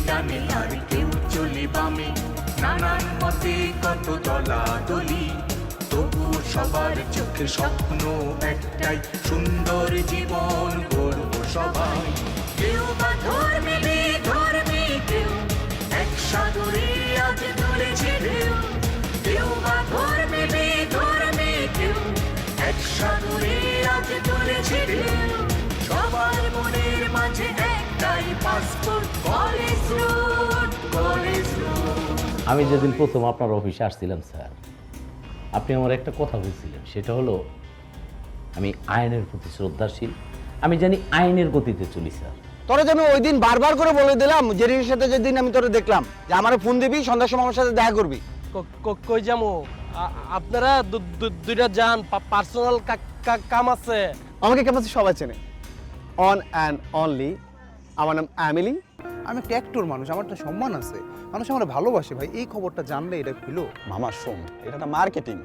ডানে আর কেউ চলে বামে, নানান মতে কত দলাদলি, তবু সবার চোখে স্বপ্ন একটাই, সুন্দর জীবন গড়ব সবাই। কেউ বা ধর্মে বেধর্মে, কেউ এক সাগরে আজ তুলেছে ঢেউ, কেউ বা ধর্মে বেধর্মে, কেউ এক সাগরে আজ তুলেছে ঢেউ, সবার মনের মাঝে একটাই passport, college road, college road. আমি যেদিন প্রথম আপনার অফিসে আসছিলাম স্যার, আপনি আমার একটা কথা বলছিলেন, সেটা হলো আমি আইনের প্রতি শ্রদ্ধাশীল, আমি জানি আইনের গতিতে চলি স্যার। তোরা যেন ওই দিন বারবার করে বলে দিলাম, জেরির সাথে যেদিন আমি তোরে দেখলাম, যে আমার ফোন দিবি, সন্ধ্যার সময় আমার সাথে দেখা করবি। কই যাবো? আপনারা দুইটা যান, পার্সোনাল কাম আছে। আমাকে কেমন সবাই চেনে, অন অ্যান্ড অনলি আমার নাম অ্যামিলি। আমি একটা অ্যাক্টর মানুষ, আমার একটা সম্মান আছে, মানুষ আমার ভালোবাসে ভাই। এই খবরটা জানলে এটা হইলো। মামা শোন, এটা একটা মার্কেটিং,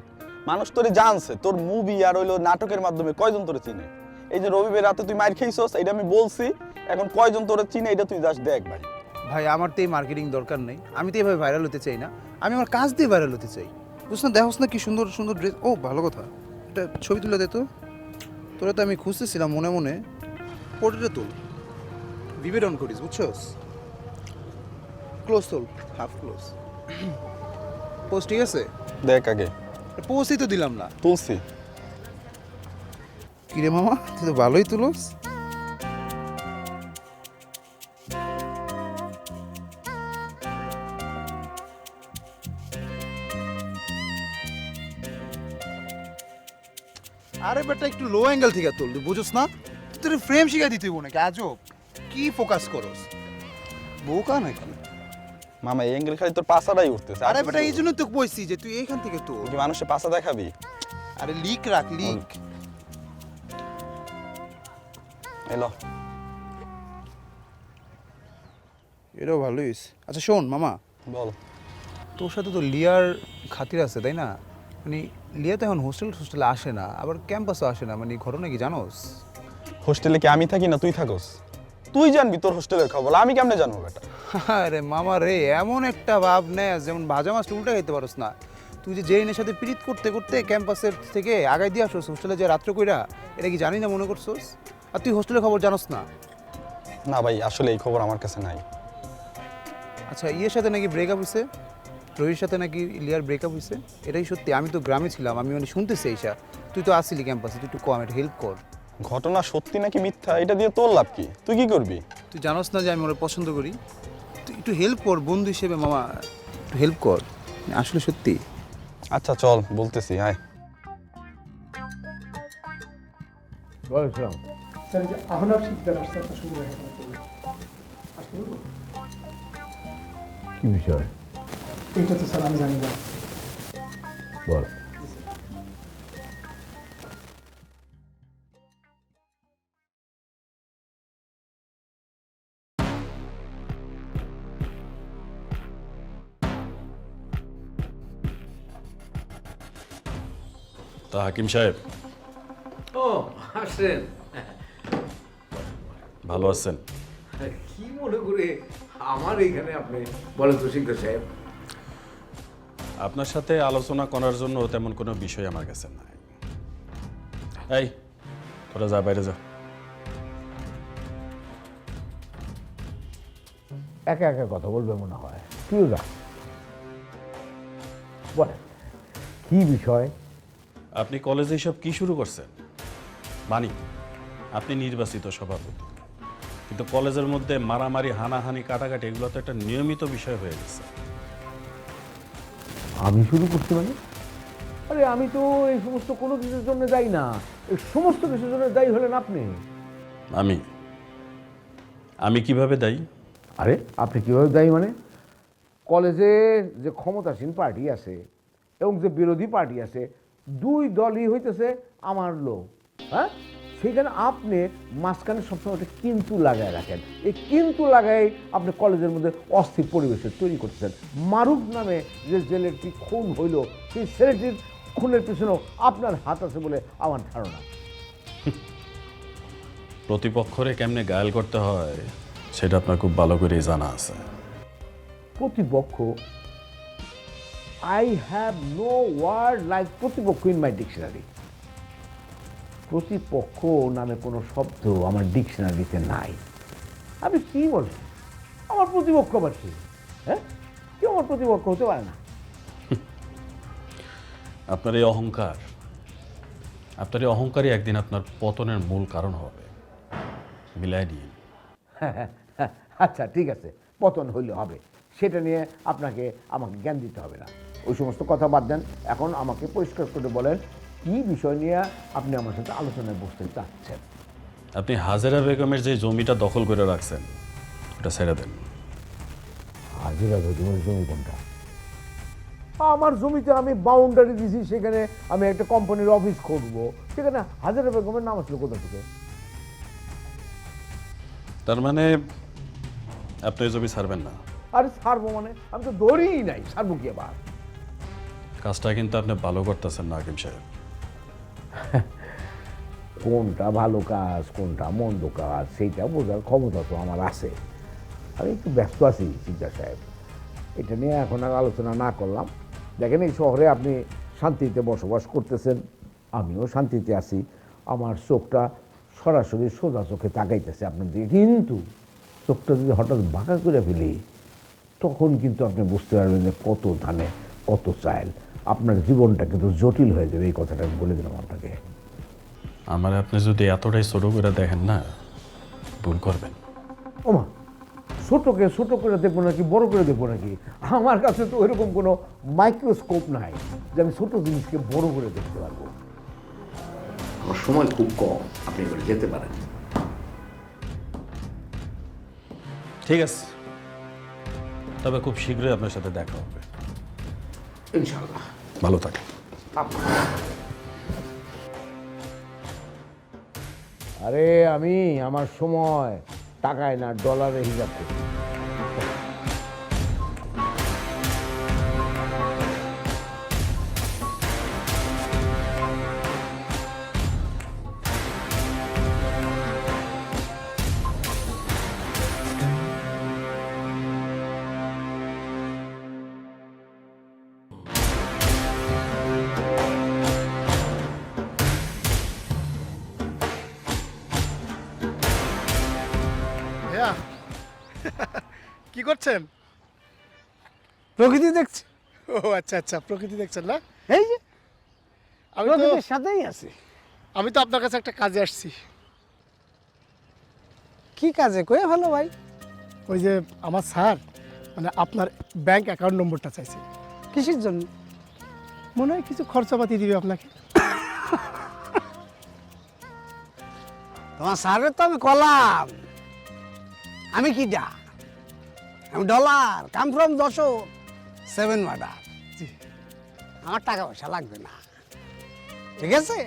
মানুষ তোরে জানছে, তোর মুভি আর হইলো নাটকের মাধ্যমে কয়জন তোরে চিনে। এই যে রবিবার রাতে তুই মার খেয়েছস, এটা আমি বলছি, এখন কয়জন তোরে চিনে এটা তুই জাস্ট দেখ ভাই। ভাই আমার তো এই মার্কেটিং দরকার নেই, আমি তো এইভাবে ভাইরাল হতে চাই না, আমি আমার কাজ দিয়ে ভাইরাল হতে চাই। বুঝছ না, দেখোস না কি সুন্দর সুন্দর ড্রেস। ও ভালো কথা, এটা ছবি তুলে দে তো। তোরা তো আমি খুঁজতেছিলাম মনে মনে, পোর্ট্রেটে তুল, বিবেদন করিস, বুঝছস? ক্লোজ তোল, হাফ ক্লোজ। পোস্ট ঠিক আছে? দেখ আগে। পোস্টই তো দিলাম না। তুলসি। কিরে মামা, তুই তো ভালোই তুলোস। আরে বেটা একটু লো অ্যাঙ্গেল থেকে তুল, তুই বুঝোস না? তোর ফ্রেম শিখা দিতে হইব নাকি? আজব কি ফোকাস করস, বোকা নাকি? মামা এই অ্যাঙ্গেল খালি তোর পাছাটাই উঠতেছে। আরে বেটা এই জন্য তো কইছি যে তুই এইখান থেকে তুল। তুই মানুষের পাছা দেখাবি? আরে লিক রাখ, লিক। এলো এটাও ভালোই হয়েছে। আচ্ছা শোন মামা, বল। তোর সাথে তো লিয়ার খাতির আছে তাই না? মানে লিয়া তো এখন হোস্টেলে আসে না, আবার ক্যাম্পাসও আসে না, মানে ঘটনা কি জানোস? হোস্টেলে কি আমি থাকি না তুই থাকস? তুই জানবি তোর হোস্টেলের খবর, আমি কেমনে জানবো বেটা? আরে মামা রে, এমন একটা ভাব নেয় যেমন ভাজা মাছটা উল্টা খাইতে পারস না। তুই যে জেরিনের সাথে প্রীত করতে করতে ক্যাম্পাসের থেকে আগাই দিয়ে আসোস হোস্টেলে যে রাত্র কইরা, এটা কি জানি না মনে করছোস? আর তুই হোস্টেলের খবর জানোস না? না ভাই, আসলে এই খবর আমার কাছে নাই। আচ্ছা ইয়ের সাথে নাকি ব্রেকআপ হয়েছে, রহির সাথে নাকি লিয়ার ব্রেকআপ হয়েছে, এটাই সত্যি? আমি তো গ্রামে ছিলাম, আমি মানে শুনতেছি এইসা। তুই তো আসিলি ক্যাম্পাসে, তুই একটু কম, একটা হেল্প কর। ঘটনা সত্যি নাকি মিথ্যা এটা দিয়ে তোর লাভ কি? তুই কি করবি? তুই জানোস না যে আমি ওরা পছন্দ করি? তুই একটু হেল্প কর বন্ধু হিসেবে মামা, একটু হেল্প কর, আসলে সত্যি। আচ্ছা চল বলতেছি, আয়। কি বিষয়? এইটা তো স্যার আমি জানি না। বল। তা হাকিম সাহেব ও আসেন, ভালো আছেন? কি মনে করে আমার এইখানে আপনি? বলেন তো সিংহ সাহেব। আপনার সাথে আলোচনা করার জন্য তেমন কোনো বিষয় আমার কাছে নাই। এই তোরা যা, বাইরে যা। একা একা কথা বলবে মনে হয়, তুইও যা। বলেন কি বিষয়? আপনি কলেজে এসব কি শুরু করছেন? মানি আপনি নির্বাচিত সভাপতি, কিন্তু কলেজের মধ্যে মারামারি, হানাহানি, কাটাকাটি এগুলো তো একটা নিয়মিত বিষয় হয়ে গেছে। আমি শুরু করছি মানে? আরে আমি তো এই সমস্ত কোনো কিছুর জন্য দায়ী না, এই সমস্ত কিছুর জন্য দায়ী হলেন আপনি। আমি কিভাবে দায়ী? আরে আপনি কীভাবে দায়ী মানে? কলেজে যে ক্ষমতাসীন পার্টি আছে এবং যে বিরোধী পার্টি আছে, দুই দলই হইতেছে আমার লোক। হ্যাঁ, সেইখানে আপনি মাঝখানে সবসময় একটা কিন্তু লাগায় রাখেন। এই কিন্তু লাগাই আপনি কলেজের মধ্যে অস্থির পরিবেশের তৈরি করতেছেন। মারুফ নামে যে ছেলেটি খুন হইল, সেই ছেলেটির খুনের পিছনেও আপনার হাত আছে বলে আমার ধারণা। প্রতিপক্ষরে কেমনে গায়াল করতে হয় সেটা আপনার খুব ভালো করেই জানা আছে। প্রতিপক্ষ, I have no word like প্রতিপক্ষ ইন মাই ডিকশনারি। প্রতিপক্ষ নামে কোনো শব্দ আমার ডিকশনারিতে নাই। আমি কি বলছি, আমার প্রতিপক্ষ আবার কি? হ্যাঁ, কেউ আমার প্রতিপক্ষ হতে পারে না। আপনার এই অহংকারই একদিন আপনার পতনের মূল কারণ হবে। মিলাই নিন। আচ্ছা ঠিক আছে, পতন হইলে হবে, সেটা নিয়ে আমাকে জ্ঞান দিতে হবে না। ওই সমস্ত কথা বাদ দেন, এখন আমাকে পরিষ্কার করে বলেন কি বিষয় নিয়ে আপনি আমার সাথে আলোচনায় বসতে চাচ্ছেন। আপনি হাজেরা বেগমের যে জমিটা দখল করে রাখছেন ওটা ছেড়ে দেন। হাজিরা বেগমের জমি কোনটা? আমার জমিতে আমি বাউন্ডারি দিছি, সেখানে আমি একটা কোম্পানির অফিস করব, সেখানে হাজিরা বেগমের নাম আসলো কোথা থেকে? তার মানে আপনি ওই জমি ছাড়বেন না? আরে ছাড়বো মানে, আমি তো দৌড়িই নাই, ছাড়বো কি আবার? কাজটা কিন্তু আপনি ভালো করতেছেন না হাকিম সাহেব। কোনটা ভালো কাজ কোনটা মন্দ কাজ সেইটা বোঝার ক্ষমতা তো আমার আছে। আমি একটু ব্যস্ত আছি সিকদার সাহেব, এটা নিয়ে এখন আর আলোচনা না করলাম। দেখেন, এই শহরে আপনি শান্তিতে বসবাস করতেছেন, আমিও শান্তিতে আছি, আমার চোখটা সরাসরি সোজা চোখে তাকাইতেছে আপনার দিকে, কিন্তু চোখটা যদি হঠাৎ বাঁকা করে ফেলি তখন কিন্তু আপনি বুঝতে পারবেন যে কত ধানে কত চাল, আপনার জীবনটা কিন্তু জটিল হয়ে যাবে। এই কথাটা আমি বলে দিলাম আপনাকে। আমার আপনি যদি এতটাই ছোট করে দেখেন না, ভুল করবেন। ওমা, ছোটকে ছোট করে দেখবো নাকি বড় করে দেখবো নাকি? আমার কাছে তো ওইরকম কোনো মাইক্রোস্কোপ নাই যে আমি ছোট জিনিসকে বড় করে দেখতে পারবো। আমার সময় খুব কম, আপনি এবারে যেতে পারেন। ঠিক আছে, তবে খুব শীঘ্রই আপনার সাথে দেখা হবে ইনশাআল্লাহ। ভালো থাকেন। আরে আমি আমার সময় টাকায় না ডলারে হিসাব করি। ভাইয়া কি করছেন? প্রকৃতি দেখছি। ও আচ্ছা আচ্ছা, প্রকৃতি দেখছেন না? এই যে আমি তো প্রকৃতির সাথেই আছে। আমি তো আপনার কাছে একটা কাজে আসছি। কি কাজে কয়ে ভালো ভাই? ওই যে আমার স্যার মানে আপনার ব্যাংক অ্যাকাউন্ট নম্বরটা চাইছে। কিসের জন্য? মনে হয় কিছু খরচাপাতি দিবে আপনাকে। তোমার স্যারের তো আমি কলাম, আমি কি যা, আমি ডলার কাম ফ্রম 7 মার্ডার। আমার টাকা পয়সা লাগবে না, ঠিক আছে?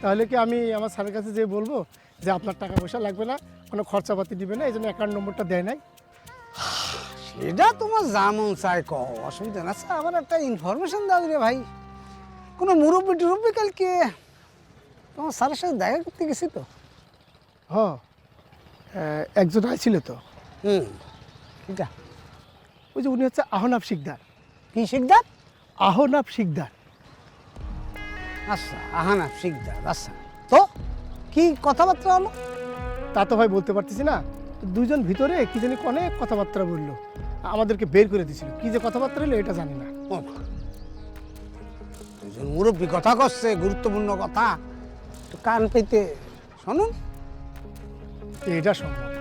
তাহলে কি আমি আমার স্যারের কাছে যেয়ে বলবো যে আপনার টাকা পয়সা লাগবে না, কোনো খরচাপাতি দিবে না, এই জন্য অ্যাকাউন্ট নম্বরটা দেয় নাই? এটা তোমার যেমন চাই কও, অসুবিধা না। আচ্ছা, আমার একটা ইনফরমেশন দাও রে ভাই। কোনো মুরব্বী টুরব্বী কালকে তোমার স্যারের সাথে দেখা করতে গেছি তো। হ্যাঁ, একজন আইছিল তো। এটা ওই যে উনি হচ্ছে আহনাফ শিকদার। কি শিকদার? আহনাফ শিকদার। আচ্ছা, আহানা শিকদার। আচ্ছা, তো কি কথাবার্তা হলো? তা তো ভাই বলতে পারতেছি না। দুইজন ভিতরে কি জানি অনেক কথাবার্তা বললো, আমাদেরকে বের করে দিছিল। কি যে কথাবার্তা হলো এটা জানি না। ও মা, দুজন মুরব্বী কথা করছে, গুরুত্বপূর্ণ কথা, তো কান পেতে শুনুন। এটা সম্ভব না।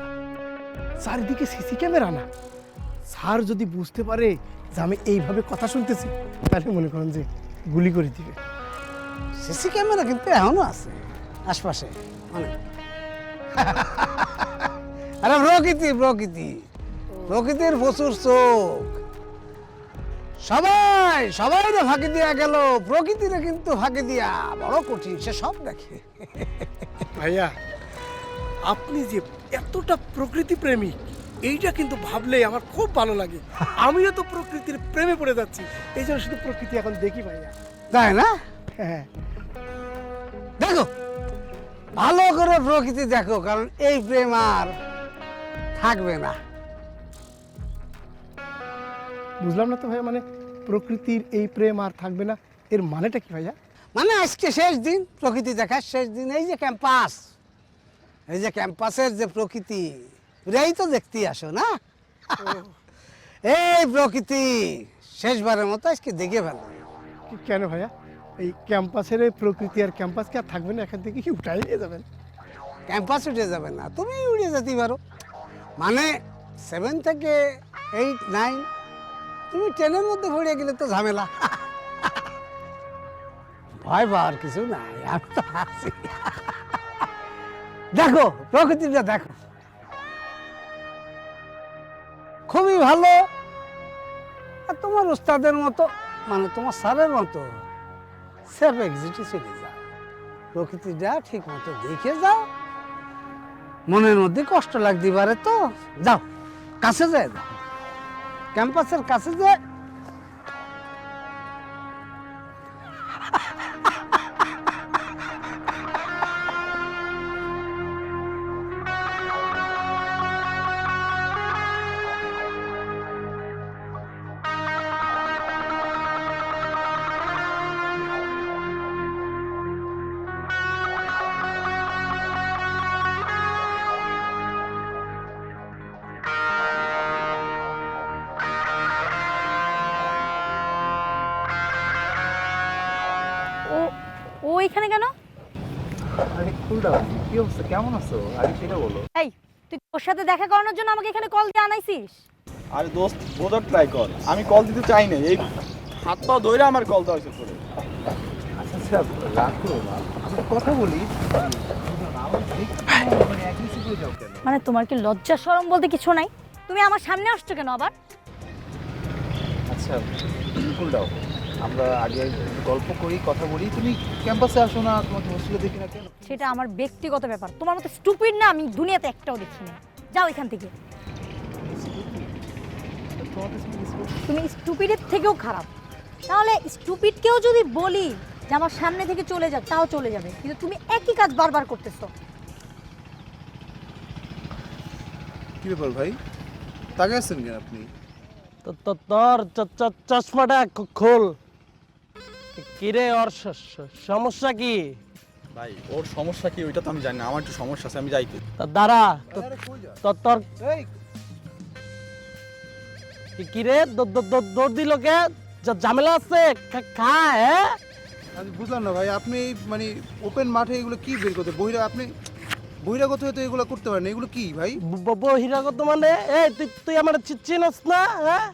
চারিদিকে সিসি ক্যামেরা না। স্যার যদি বুঝতে পারে যে আমি এইভাবে কথা শুনতেছি, তাহলে মনে করেন যে গুলি করে দিবে। সিসি ক্যামেরা কিন্তু এখনো আছে আশপাশে অনেক। আরে প্রকৃতির প্রচুর চোখ, সবাই ফাঁকি দিয়া গেল, প্রকৃতিরে কিন্তু ফাঁকি দিয়া বড় কঠিন, সে সব দেখে। ভাইয়া, আপনি যে এতটা প্রকৃতি প্রেমিক, এইটা কিন্তু ভাবলেই আমার খুব ভালো লাগে। আমিও তো প্রকৃতির প্রেমে পড়ে যাচ্ছি, এই জন্য শুধু প্রকৃতি এখন দেখি ভাইয়া। তাই না? হ্যাঁ, দেখো, ভালো করে প্রকৃতি দেখো, কারণ এই প্রেম আর থাকবে না। বুঝলাম না তো ভাইয়া, মানে প্রকৃতির এই প্রেম আর থাকবে না, এর মানেটা কি ভাইয়া? মানে আজকে শেষ দিন, প্রকৃতি দেখার শেষ দিন। এই যে ক্যাম্পাস, এই যে ক্যাম্পাসের যে প্রকৃতি, এটাই তো দেখতে আসো না? এই প্রকৃতি শেষবারের মতো আজকে দেখে ফেলো। কেন ভাইয়া, এই ক্যাম্পাসের এই প্রকৃতি আর ক্যাম্পাস কি আর থাকবে না? এখান থেকে কি উঠাই নিয়ে যাবেন? ক্যাম্পাস উঠে যাবে না, তুমি উড়ে যেতে পারো। মানে 7 থেকে 8, 9, তুমি 10-এর মধ্যে পড়ে গেলে তো ঝামেলা। ভয় পাওয়ার কিছু নাই, আমি তো আছি। দেখো প্রকৃতিটা দেখো, খুবই ভালো। আর তোমার ওস্তাদের মতো, মানে তোমার স্যারের মতো সেফ এক্সিটে চলে যাও, প্রকৃতিটা ঠিক মতো দেখে যাও। মনের মধ্যে কষ্ট লাগতে পারে তো যাও, কাছে যায়, যাও ক্যাম্পাসের কাছে যায়। ও ও এখানে কেন? আরে কুল ডাউন, কি অবস্থা, কেমন আছো? আগে সেটা বলো। এই, তুই ওর সাথে দেখা করানোর জন্য আমাকে এখানে কল দিয়ে আনাইছিস? আরে দোস্ত, বোঝার ট্রাই কর। আমি কল দিতে চাই না, এই হাত পা ধরে আমার কল দেওয়া হয়েছে তোরে। আচ্ছা আচ্ছা, রাগ করো না, আমরা কথা বলি। মানে অ্যাগ্রেসিভ হয়ে যাও কেন? মানে তোমার কি লজ্জা শরম বলতে কিছু নাই? তুমি আমার সামনে আসছো কেন আবার? আচ্ছা কুল ডাউন, আমরা আগে গল্প করি, কথা বলি। তুমি ক্যাম্পাসে আসো না, তোমাকে হোস্টেলে দেখি না কেন? সেটা আমার ব্যক্তিগত ব্যাপার। তোমার মতো স্টুপিড না আমি দুনিয়াতে একটাও দেখি না। যাও এখান থেকে। তুমি স্টুপিডের থেকেও খারাপ। তাহলে স্টুপিডকেও যদি বলি যে আমার সামনে থেকে চলে যাও, তাও চলে যাবে, কিন্তু তুমি একই কাজ বারবার করতেছো। কি ব্যাপার ভাই, তাকায় আছেন কেন আপনি? তোর চশমাটা খোল। কিরে, ওর সমস্যা কি? ভাই ওর সমস্যা কি ওইটা তো আমি জানি না, আমার একটু সমস্যা আছে, আমি যাইতে। দাঁড়া, তোর এই কিরে দৌড় দিল কে? ঝামেলা আছে? খা। হ্যাঁ, আমি বুঝলাম না ভাই, আপনি মানে ওপেন মাঠে এগুলো কি বের করতে, আপনি বহিরাগত হয়ে তো এগুলো করতে পারেন, এগুলো কি ভাই? বহিরাগত মানে? এই তুই আমার চিনস না? হ্যাঁ,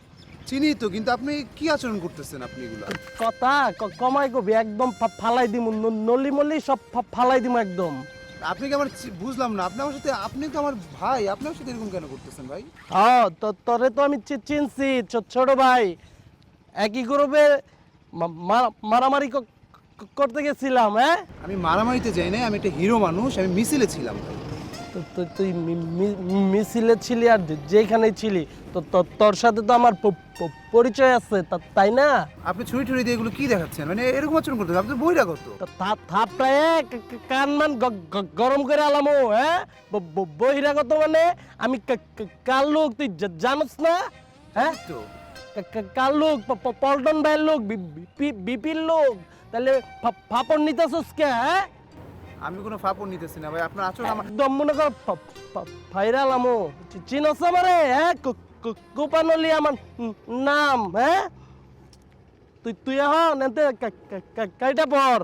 চিনি তো, কিন্তু আপনি কি আচরণ করতেছেন আপনি এগুলো? কথা কমাই কবি, একদম ফালাই দিমু, নলি মলি সব ফালাই দিমু একদম। আপনি কি আমার বুঝলাম না, আপনি আমার সাথে, আপনি তো আমার ভাই, আপনি আমার সাথে এরকম কেন করতেছেন ভাই? হ্যাঁ, তোরে তো আমি চিনছি, ছোট ভাই। একই গ্রুপে মারামারি করতে গেছিলাম। হ্যাঁ, আমি মারামারিতে যাই নাই, আমি একটা হিরো মানুষ, আমি মিছিলে ছিলাম ভাই। তুই মিছিলে ছিলি, আর যেখানেই ছিলি তো তোর সাথে তো আমার পরিচয় আছে, তাই না? আপনি ছুরি টুরি দিয়ে এগুলো কি দেখাচ্ছেন, মানে এরকম আচরণ করতেছেন, আপনি বহিরাগত। থাপটায় কান মান গরম করে আলামো। হ্যাঁ, বহিরাগত মানে আমি কার লোক তুই জানোস না? হ্যাঁ, তো কার লোক? পল্টন ভাইয়ের লোক, বিপির লোক। তাহলে ফাপড় নিতেছস কে? হ্যাঁ, আমি কোনো ফাপড় নিতেছি না ভাই, আপনার আচরণ আমার একদম মনে কর ফাইরাল আমো। চিনস আমারে? হ্যাঁ, কোপানলি আমার নাম। হ্যাঁ, তুই এখন এতে কাইটা পর।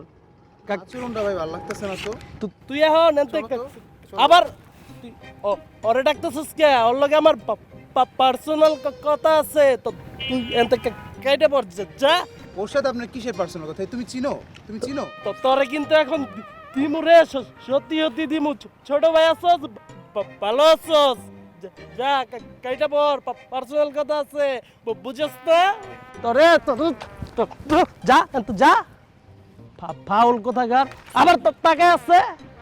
আচরণটা ভাই ভালো লাগতেছে না তো। তুই এখন এতে চলো তো, চলো। আবার তুই ওরে ডাকতেছিস কে? ওর লগে আমার পার্সোনাল কথা আছে, তো তুই এতে কাইটা পর যা। ওর সাথে আপনার কিসের পার্সোনাল কথা? তুমি চিনো? তুমি চিনো? তো তোরে কিন্তু এখন দিমু রে, সত্যি সত্যি দিমু। ছোট ভাই আছস, ভালো আছস? যা কাইটা পর, পার্সোনাল কথা আছে, বুঝছস না? তোরে যা, তো যা। ফাউল কোথাকার, আবার তোর টাকা আছে।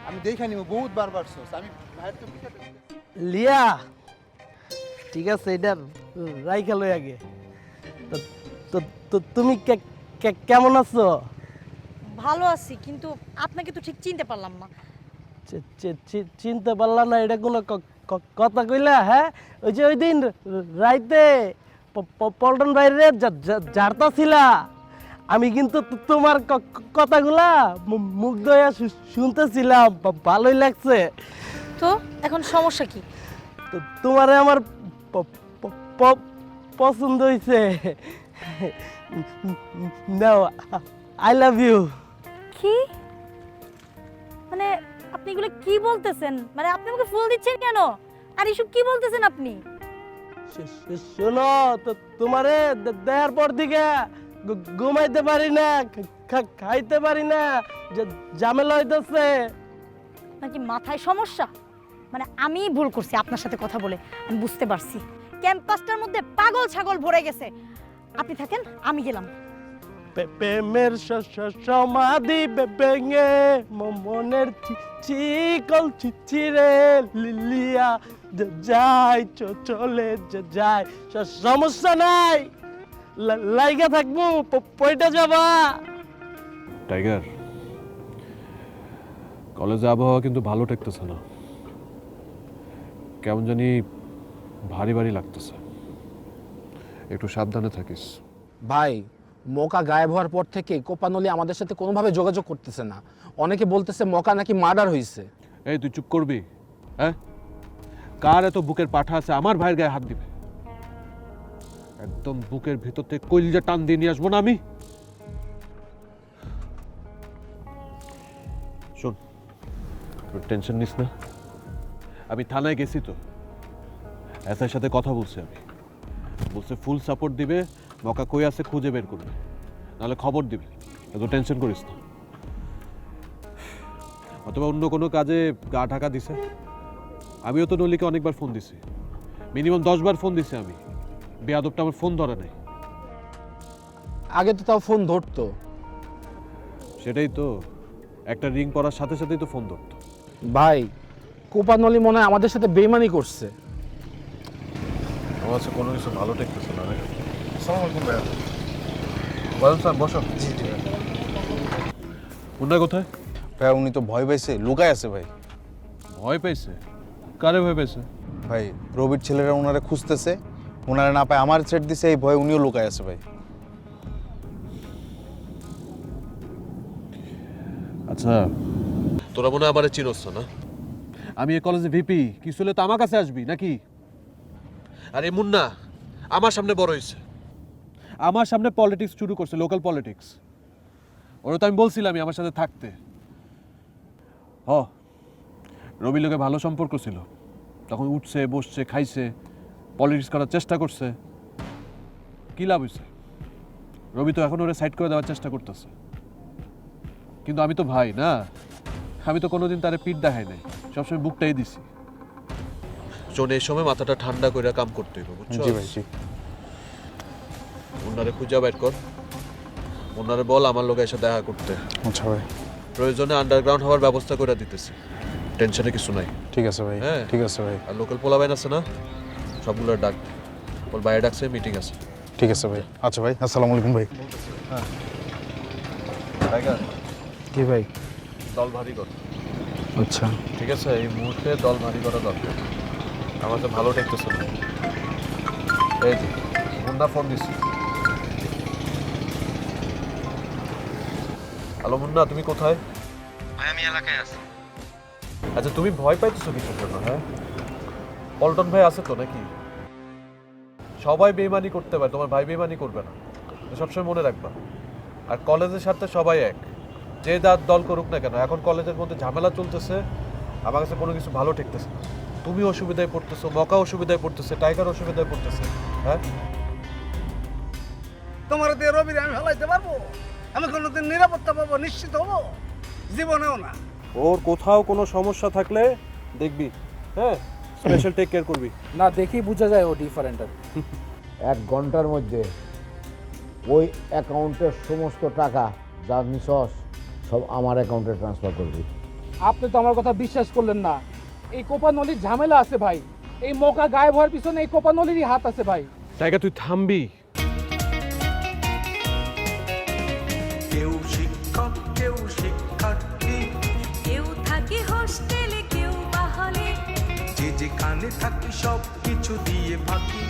আমি দেখে নিব, বহুত বারবার সোস আমি ভাইয়ের তো বিষয়টা। লিয়া, ঠিক আছে, এটা রাইখা লই আগে। তো তুমি কেমন আছো? ভালো আছি, কিন্তু আপনাকে তো ঠিক চিনতে পারলাম না। চিনতে পারলাম না, এটা কোনো কথা কইলা? হ্যাঁ, ওই যে ওই দিন রাইতে পল্টন বাইরে জারতা ছিলা আমি কিন্তু তোমার কথাগুলা মুগ্ধ হয়ে শুনতেছিলাম ভালোই লাগছে তো এখন সমস্যা কি? তো তোমারে আমার পছন্দ হয়েছে নাও আই লাভ ইউ কি মানে আপনি এগুলো কি বলতেছেন? মানে আপনি আমাকে ফুল দিচ্ছেন কেন? আর এসব কি বলতেছেন আপনি? শোনো তো তোমারে দেওয়ার পর দিকে ঘুমাইতে পারি না, খাইতে পারি না, ঝামেলা হইতেছে। নাকি মাথায় সমস্যা? মানে আমি ভুল করছি আপনার সাথে কথা বলে, আমি বুঝতে পারছি ক্যাম্পাসটার মধ্যে পাগল ছাগল ভরে গেছে। আপনি থাকেন, আমি গেলাম। প্রেমের সমাধি ভেঙে মনের চিকল চিরে লিলিয়া যাই চলে যায়, সমস্যা নাই, লাইগা থাকবো, পয়টা যাবা। টাইগার, কলেজে আবহাওয়া কিন্তু ভালো ঠেকতেছে না, কেমন জানি ভারী ভারী লাগতেছে, একটু সাবধানে থাকিস। ভাই, মকা গায়েব হওয়ার পর থেকে কোপানলি আমাদের সাথে কোনোভাবে যোগাযোগ করতেছে না। অনেকে বলতেছে মকা নাকি মার্ডার হয়েছে। এই তুই চুপ করবি? হ্যাঁ, কার এত বুকের পাঠা আছে আমার ভাইয়ের গায়ে হাত দিবে? একদম বুকের ভিতর থেকে কলিজা টান দিয়ে নিয়ে আসবো না আমি। শোন, টেনশন নিস না, আমি থানায় গেছি তো, এসআইর সাথে কথা বলছি, আমি বলছে ফুল সাপোর্ট দিবে, মকা কই আছে খুঁজে বের করবে, নাহলে খবর দিবে, এত টেনশন করিস না। অথবা অন্য কোনো কাজে গা ঢাকা দিছে, আমিও তো নলিকে অনেকবার ফোন দিছি, মিনিমাম 10 বার ফোন দিছি আমি, বেয়াদবটা আমার ফোন ধরে নাই। আগে তো তাও ফোন ধরতো। সেটাই তো, একটা রিং পড়ার সাথে সাথেই তো ফোন ধরতো। ভাই, কোপানলি মনে হয় আমাদের সাথে বেইমানি করছে। আমার কাছে কোনো কিছু ভালো ঠেকতেছে না। আসসালামু আলাইকুম ভাইয়া। ওয়ালাইকুম স্যার, বসো। জি ঠিক আছে। মুন্না কোথায়? ভাই উনি তো ভয় পাইছে, লুকায় আছে ভাই। ভয় পেয়েছে? কারে ভয় পেয়েছে? ভাই রবির ছেলেরা ওনারে খুঁজতেছে, ওনারা না পায় আমার সেট দিছে, এই ভয় উনিও লুকায় আছে ভাই। আচ্ছা, তোরা মনে হয় আমারে চিনোস না? আমি এই কলেজে ভিপি, কিছু হলে তো আমার কাছে আসবি নাকি? আরে মুন্না আমার সামনে বড় হয়েছে, আমার সামনে পলিটিক্স শুরু করছে, লোকাল পলিটিক্স। ওরা তো আমি বলছিলামই আমার সাথে থাকতে। রবি লোকে ভালো সম্পর্ক ছিল, তখন উঠছে বসছে খাইছে, পলিটিক্স করার চেষ্টা করছে, কি লাভ হয়েছে? রবি তো এখন ওরা সাইড করে দেওয়ার চেষ্টা করতেছে, কিন্তু আমি তো ভাই না, আমি তো কোনোদিন তারে পিঠ দেখাই নাই, সবসময় বুকটাই দিছি। শোন, এই সময় মাথাটা ঠান্ডা করে কাম করতে হইব, বুঝছো? জি ভাই, জি। ওনারে খুঁজা বের কর, ওনারে বল আমার লোকে এসে দেখা করতে। আচ্ছা ভাই, প্রয়োজনে আন্ডারগ্রাউন্ড হওয়ার ব্যবস্থা করে দিতেছি, টেনশনে কিছু নাই। ঠিক আছে ভাই, হ্যাঁ ঠিক আছে ভাই। আর লোকাল পোলাবাইন আছে না, সবগুলোর ডাক, ওর বাইরে ডাকছে, মিটিং আছে। ঠিক আছে ভাই। আচ্ছা ভাই, আসসালামু আলাইকুম ভাই। টাইগার, কি ভাই? দল ভারী কর। আচ্ছা ঠিক আছে, এই মুহূর্তে দল ভারী করা দরকার, আমার তো ভালো ঠেকতেছে না। এই যে মুন্না ফোন দিছি। হ্যালো মুন্না, তুমি কোথায়? ভাই আমি এলাকায় আছি। আচ্ছা, তুমি ভয় পাইতেছো কিসের জন্য? হ্যাঁ, পল্টন ভাই আছে তো নাকি? সবাই বেইমানি করতে পারে, তোমার ভাই বেইমানি করবে না, সবসময় মনে রাখবা। আর কলেজের সাথে সবাই এক, যে যার দল করুক না কেন, এখন কলেজের মধ্যে ঝামেলা চলতেছে, আমার কাছে কোনো কিছু ভালো ঠেকতেছে না। তুমি অসুবিধায় পড়তেছো, মকা অসুবিধায় পড়তেছে, টাইগার অসুবিধায় পড়তেছে। হ্যাঁ, তোমার দিয়ে রবির আমি ফেলাইতে পারবো? আমি কোনোদিন নিরাপত্তা পাবো, নিশ্চিত হবো? জীবনেও না। ওর কোথাও কোনো সমস্যা থাকলে দেখবি, হ্যাঁ, স্পেশাল টেক কেয়ার করবি। না, দেখেই বোঝা যায় ও ডিফারেন্ট। 1 ঘন্টার মধ্যে ওই অ্যাকাউন্টের সমস্ত টাকা যা নিছস সব আমার অ্যাকাউন্টে ট্রান্সফার করবি। আপনি তো আমার কথা বিশ্বাস করলেন না। এই কোপানলির ঝামেলা আছে ভাই, এই মকা গায়েব হওয়ার পিছনে এই কোপানলিরই হাত আছে ভাই। টাইগার, তুই থামবি? কেউ শিক্ষক, কেউ শিক্ষার্থী, কেউ থাকে হোস্টেলে, কেউ বা হলে, যে যেখানে থাকি সব কিছু দিয়ে ফাঁকি।